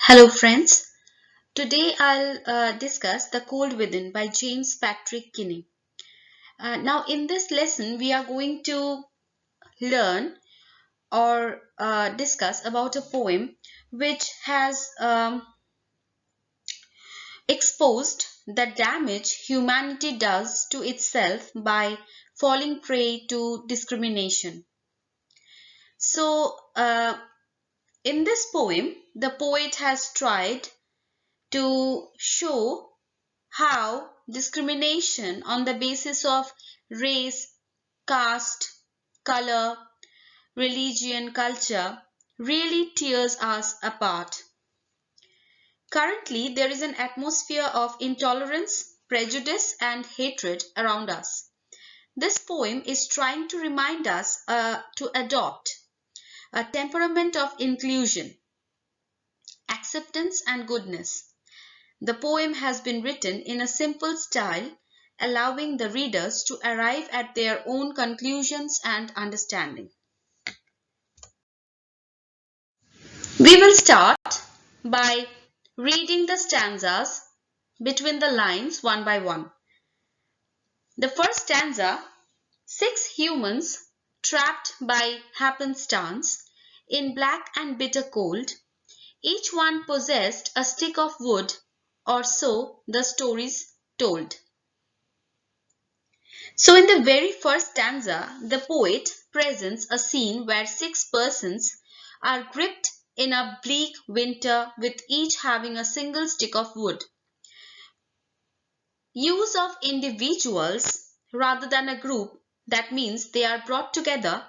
Hello friends, today I'll discuss The Cold Within by James Patrick Kinney. Now in this lesson we are going to learn or discuss about a poem which has exposed the damage humanity does to itself by falling prey to discrimination. So in this poem, the poet has tried to show how discrimination on the basis of race, caste, color, religion, culture really tears us apart. Currently, there is an atmosphere of intolerance, prejudice, and hatred around us. This poem is trying to remind us to adopt a temperament of inclusion, acceptance, and goodness. The poem has been written in a simple style, allowing the readers to arrive at their own conclusions and understanding. We will start by reading the stanzas between the lines one by one. The first stanza, 6 humans trapped by happenstance in black and bitter cold, each one possessed a stick of wood, or so the stories told. So in the very first stanza, the poet presents a scene where 6 persons are gripped in a bleak winter with each having a single stick of wood. Use of individuals rather than a group, that means they are brought together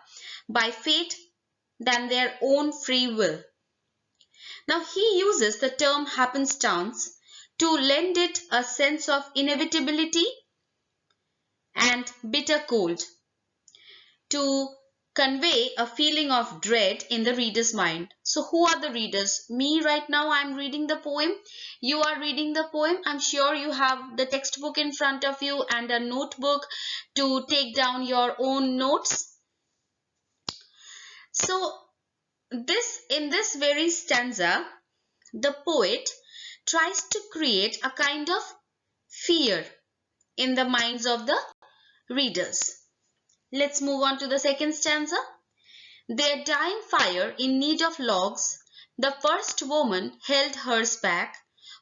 by fate than their own free will. Now he uses the term happenstance to lend it a sense of inevitability and bitter cold, to convey a feeling of dread in the reader's mind. So who are the readers? Me right now, I'm reading the poem. You are reading the poem. I'm sure you have the textbook in front of you and a notebook to take down your own notes. So in this very stanza, the poet tries to create a kind of fear in the minds of the readers. Let's move on to the second stanza. Their dying fire in need of logs, the first woman held hers back,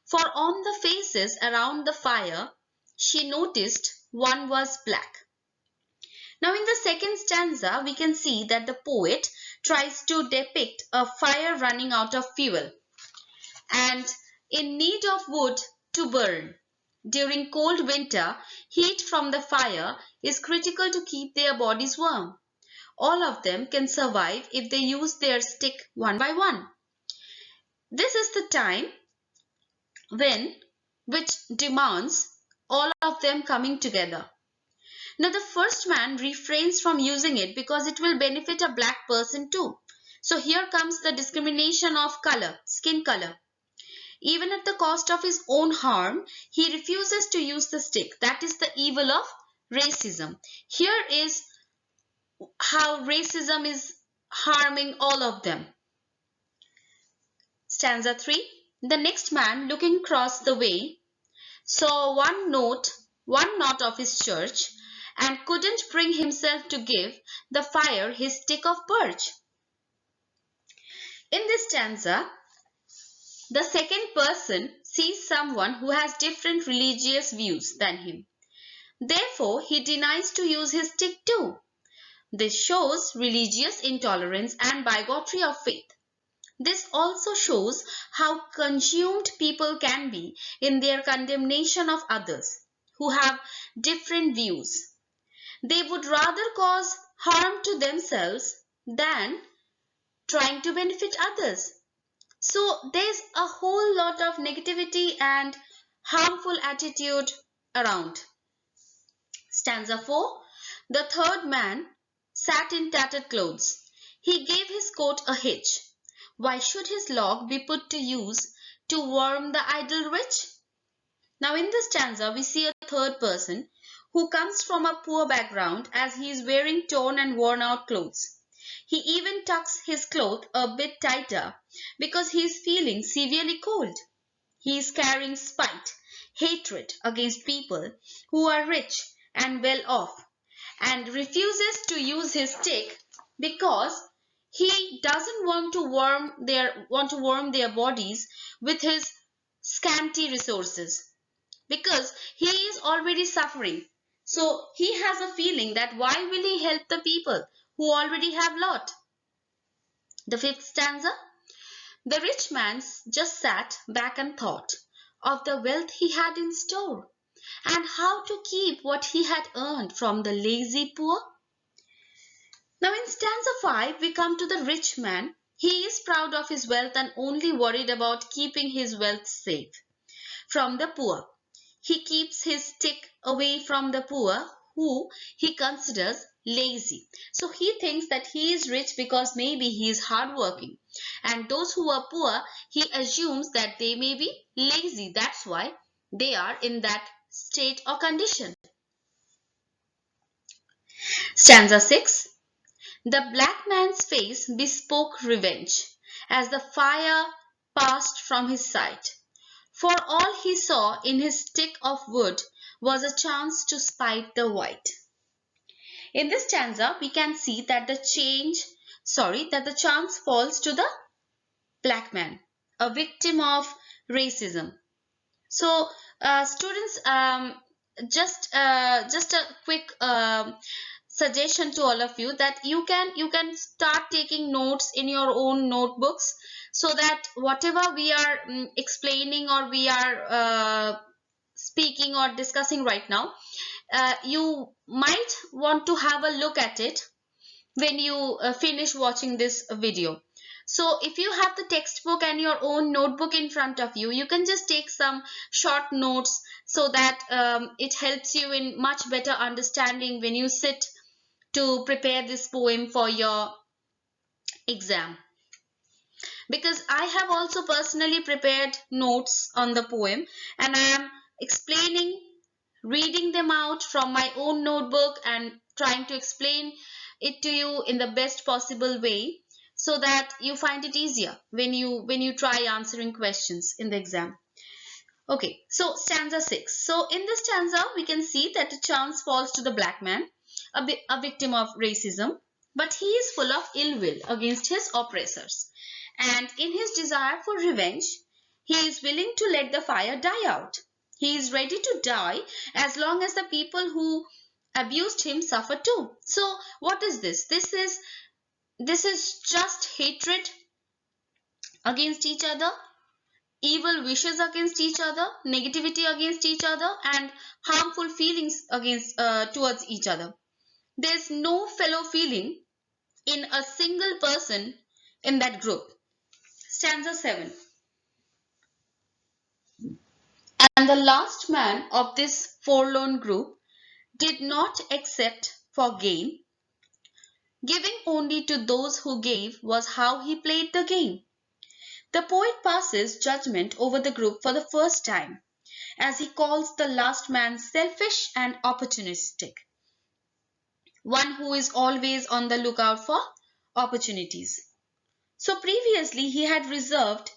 for on the faces around the fire she noticed one was black. Now in the second stanza we can see that the poet tries to depict a fire running out of fuel and in need of wood to burn. During cold winter, heat from the fire is critical to keep their bodies warm. All of them can survive if they use their stick one by one. This is the time which demands all of them coming together. Now the first man refrains from using it because it will benefit a black person too. So here comes the discrimination of color, skin color. Even at the cost of his own harm, he refuses to use the stick. That is the evil of racism. Here is how racism is harming all of them. Stanza 3. The next man, looking across the way, saw one knot of his church and couldn't bring himself to give the fire his stick of birch. In this stanza, the second person sees someone who has different religious views than him. Therefore, he denies to use his stick too. This shows religious intolerance and bigotry of faith. This also shows how consumed people can be in their condemnation of others who have different views. They would rather cause harm to themselves than trying to benefit others. So there's a whole lot of negativity and harmful attitude around. Stanza 4. The third man sat in tattered clothes. He gave his coat a hitch. Why should his log be put to use to warm the idle rich? Now in this stanza we see a third person who comes from a poor background as he is wearing torn and worn out clothes. He even tucks his cloth a bit tighter because he is feeling severely cold. He is carrying spite, hatred against people who are rich and well off, and refuses to use his stick because he doesn't want to warm their bodies with his scanty resources, because he is already suffering. So he has a feeling that why will he help the people who already have lot? The fifth stanza. The rich man just sat back and thought of the wealth he had in store and how to keep what he had earned from the lazy poor. Now in stanza 5 we come to the rich man. He is proud of his wealth and only worried about keeping his wealth safe from the poor. He keeps his stick away from the poor who he considers lazy. So he thinks that he is rich because maybe he is hardworking. And those who are poor, he assumes that they may be lazy. That's why they are in that state or condition. Stanza 6. The black man's face bespoke revenge as the fire passed from his sight. For all he saw in his stick of wood was a chance to spite the white. In this stanza, we can see that the chance falls to the black man, a victim of racism. So, students, just a quick suggestion to all of you that you can start taking notes in your own notebooks, so that whatever we are explaining or we are speaking or discussing right now, you might want to have a look at it when you finish watching this video. So if you have the textbook and your own notebook in front of you, you can just take some short notes, so that it helps you in much better understanding when you sit to prepare this poem for your exam. Because I have also personally prepared notes on the poem, and I am explaining, reading them out from my own notebook and trying to explain it to you in the best possible way, so that you find it easier when you try answering questions in the exam. Okay, so stanza 6. So in this stanza we can see that the chance falls to the black man, a victim of racism, but he is full of ill will against his oppressors, and in his desire for revenge he is willing to let the fire die out. He is ready to die as long as the people who abused him suffer too. So what is this? This is just hatred against each other, evil wishes against each other, negativity against each other, and harmful feelings against towards each other. There's no fellow feeling in a single person in that group. Stanza 7. And the last man of this forlorn group did not accept for gain. Giving only to those who gave was how he played the game. The poet passes judgment over the group for the first time, as he calls the last man selfish and opportunistic, one who is always on the lookout for opportunities. So previously he had reserved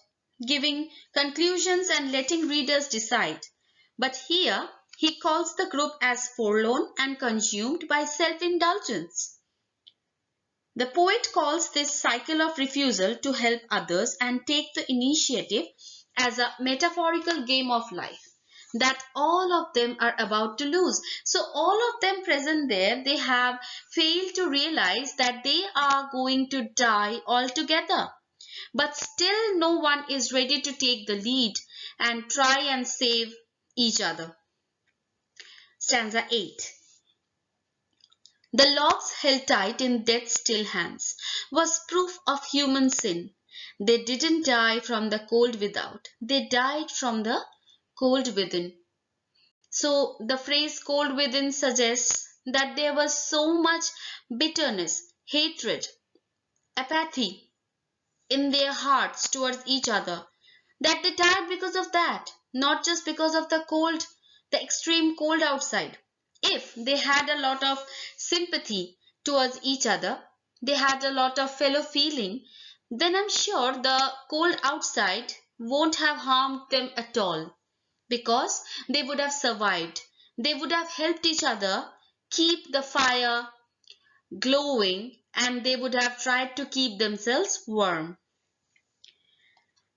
giving conclusions and letting readers decide, but here he calls the group as forlorn and consumed by self-indulgence. The poet calls this cycle of refusal to help others and take the initiative as a metaphorical game of life that all of them are about to lose. So all of them present there, they have failed to realize that they are going to die altogether. But still no one is ready to take the lead and try and save each other. Stanza 8. The logs held tight in death's still hands was proof of human sin. They didn't die from the cold without. They died from the cold within. So the phrase cold within suggests that there was so much bitterness, hatred, apathy in their hearts towards each other that they died because of that, not just because of the cold, the extreme cold outside. If they had a lot of sympathy towards each other, they had a lot of fellow feeling, then I'm sure the cold outside won't have harmed them at all, because they would have survived. They would have helped each other keep the fire glowing, and they would have tried to keep themselves warm.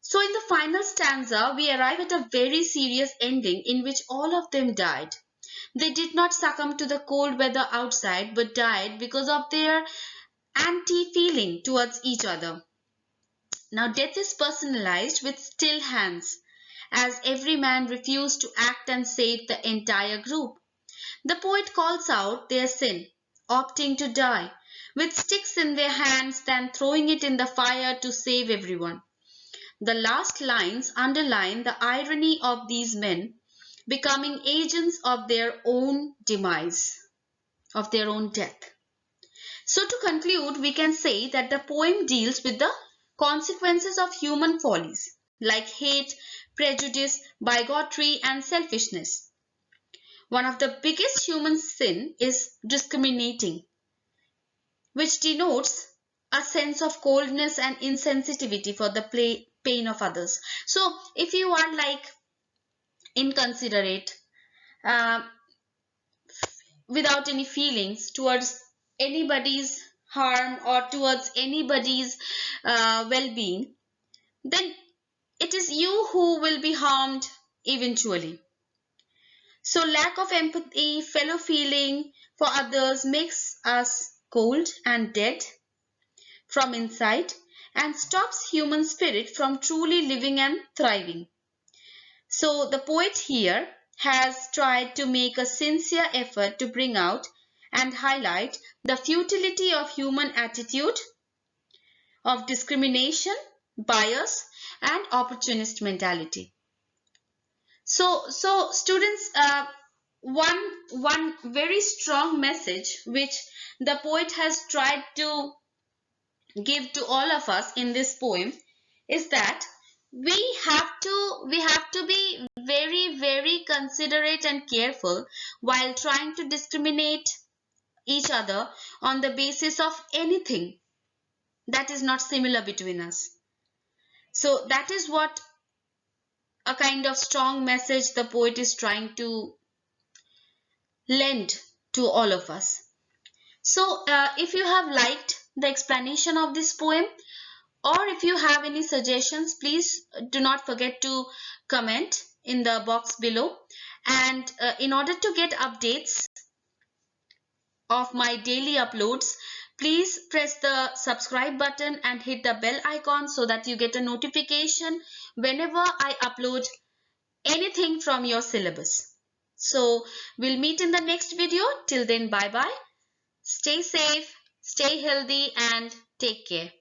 So in the final stanza, we arrive at a very serious ending in which all of them died. They did not succumb to the cold weather outside, but died because of their anti-feeling towards each other. Now death is personalized with still hands, as every man refused to act and save the entire group. The poet calls out their sin, opting to die with sticks in their hands than throwing it in the fire to save everyone. The last lines underline the irony of these men becoming agents of their own demise, of their own death. So to conclude, we can say that the poem deals with the consequences of human follies like hate, prejudice, bigotry, and selfishness. One of the biggest human sin is discriminating, which denotes a sense of coldness and insensitivity for the pain of others. So if you are like inconsiderate, uh, without any feelings towards anybody's harm or towards anybody's well-being, then it is you who will be harmed eventually. So lack of empathy, fellow feeling for others makes us cold and dead from inside and stops human spirit from truly living and thriving. So the poet here has tried to make a sincere effort to bring out and highlight the futility of human attitude of discrimination, bias, and opportunist mentality. So students, one very strong message which the poet has tried to give to all of us in this poem is that we have to be very considerate and careful while trying to discriminate each other on the basis of anything that is not similar between us. So that is what a kind of strong message the poet is trying to lend to all of us. So if you have liked the explanation of this poem, or if you have any suggestions, please do not forget to comment in the box below. And in order to get updates of my daily uploads, please press the subscribe button and hit the bell icon so that you get a notification whenever I upload anything from your syllabus. So we'll meet in the next video. Till then, bye bye. Stay safe, stay healthy, and take care.